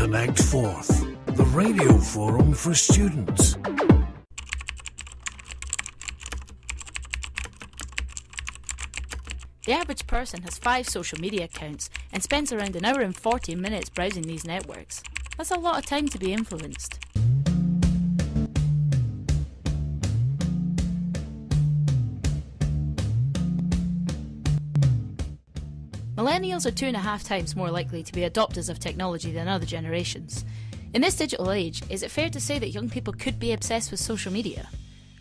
Connect Forth, the radio forum for students. The average person has 5 social media accounts and spends around an hour and 40 minutes browsing these networks. That's a lot of time to be influenced. Millennials are 2.5 times more likely to be adopters of technology than other generations. In this digital age, is it fair to say that young people could be obsessed with social media?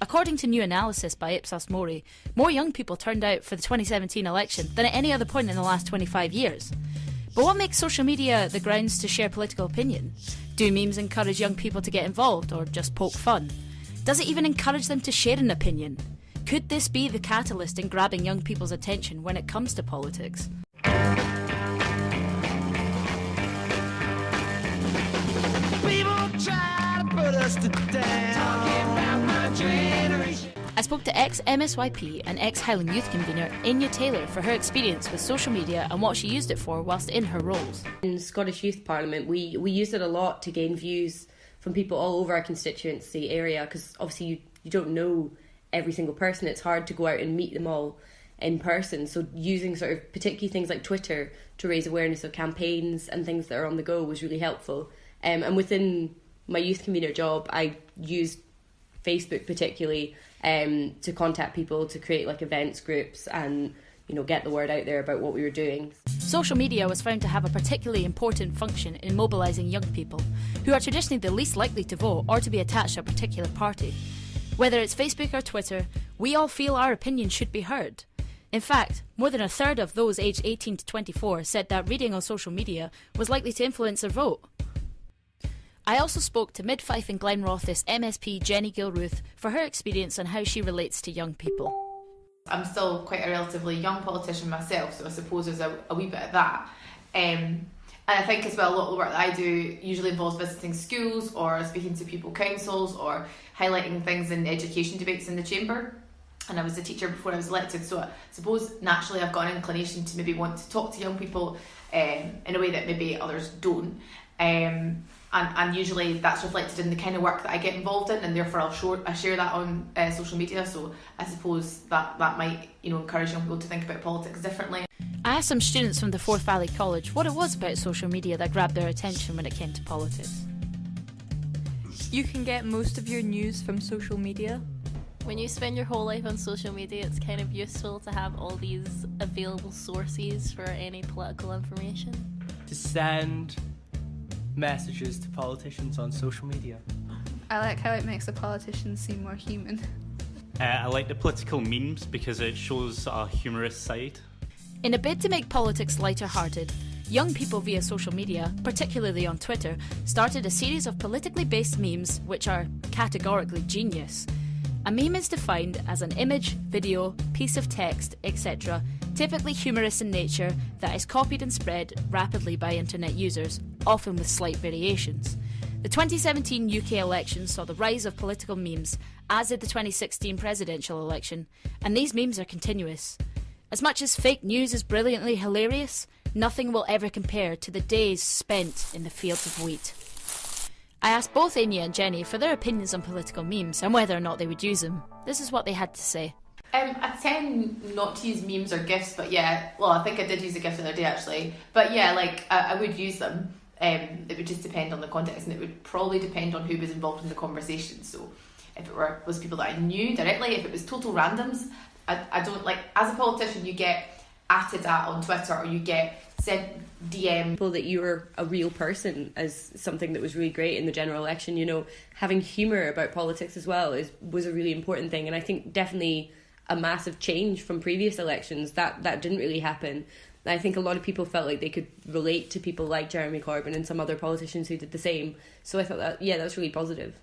According to new analysis by Ipsos Mori, more young people turned out for the 2017 election than at any other point in the last 25 years. But what makes social media the grounds to share political opinion? Do memes encourage young people to get involved or just poke fun? Does it even encourage them to share an opinion? Could this be the catalyst in grabbing young people's attention when it comes to politics? I spoke to ex-MSYP and ex-Highland Youth convener Anya Taylor for her experience with social media and what she used it for whilst in her roles. In Scottish Youth Parliament, we used it a lot to gain views from people all over our constituency area, because obviously you don't know every single person. It's hard to go out and meet them all in person. So using sort of particularly things like Twitter to raise awareness of campaigns and things that are on the go was really helpful. And within my youth convener job, I used Facebook particularly to contact people, to create like events groups and, you know, get the word out there about what we were doing. Social media was found to have a particularly important function in mobilising young people, who are traditionally the least likely to vote or to be attached to a particular party. Whether it's Facebook or Twitter, we all feel our opinion should be heard. In fact, more than a third of those aged 18 to 24 said that reading on social media was likely to influence their vote. I also spoke to Mid-Fife and Glenrothes MSP Jenny Gilruth for her experience on how she relates to young people. I'm still quite a relatively young politician myself, so I suppose there's a wee bit of that. And I think as well, a lot of the work that I do usually involves visiting schools or speaking to pupil councils or highlighting things in education debates in the chamber. And I was a teacher before I was elected, so I suppose naturally I've got an inclination to maybe want to talk to young people in a way that maybe others don't. And usually that's reflected in the kind of work that I get involved in, and therefore I share that on social media. So I suppose that might, you know, encourage young people to think about politics differently. I asked some students from the Forth Valley College what it was about social media that grabbed their attention when it came to politics. You can get most of your news from social media. When you spend your whole life on social media, it's kind of useful to have all these available sources for any political information. To send messages to politicians on social media. I like how it makes the politicians seem more human. I like the political memes because it shows a humorous side. In a bid to make politics lighter-hearted, young people via social media, particularly on Twitter, started a series of politically based memes which are categorically genius. A meme is defined as an image, video, piece of text, etc., typically humorous in nature, that is copied and spread rapidly by internet users, often with slight variations. The 2017 UK election saw the rise of political memes, as did the 2016 presidential election, and these memes are continuous. As much as fake news is brilliantly hilarious, nothing will ever compare to the days spent in the fields of wheat. I asked both Anya and Jenny for their opinions on political memes and whether or not they would use them. This is what they had to say. I tend not to use memes or GIFs, but yeah, well, I think I did use a GIF the other day actually. But yeah, like I would use them. It would just depend on the context, and it would probably depend on who was involved in the conversation. So if it was people that I knew directly, if it was total randoms, I don't like, as a politician, you get atted at on Twitter or you get sent DM. People that you were a real person as something that was really great in the general election. You know, having humour about politics as well was a really important thing, and I think definitely a massive change from previous elections. That didn't really happen. I think a lot of people felt like they could relate to people like Jeremy Corbyn and some other politicians who did the same. So I thought that was really positive.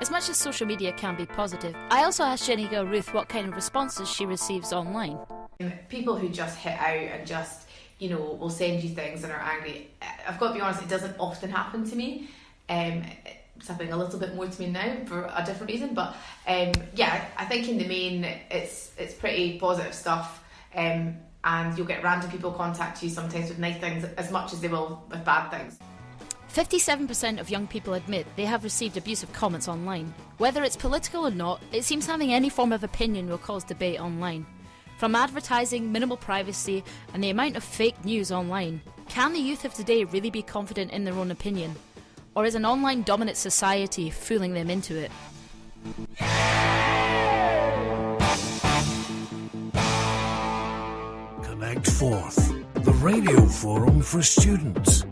As much as social media can be positive, I also asked Jenny Gilruth what kind of responses she receives online. People who just hit out and just, you know, will send you things and are angry. I've got to be honest, it doesn't often happen to me. It's happening a little bit more to me now for a different reason, but yeah, I think in the main it's pretty positive stuff, and you'll get random people contact you sometimes with nice things as much as they will with bad things. 57% of young people admit they have received abusive comments online. Whether it's political or not, it seems having any form of opinion will cause debate online. From advertising, minimal privacy, and the amount of fake news online, can the youth of today really be confident in their own opinion? Or is an online dominant society fooling them into it? Connect Forth, the radio forum for students.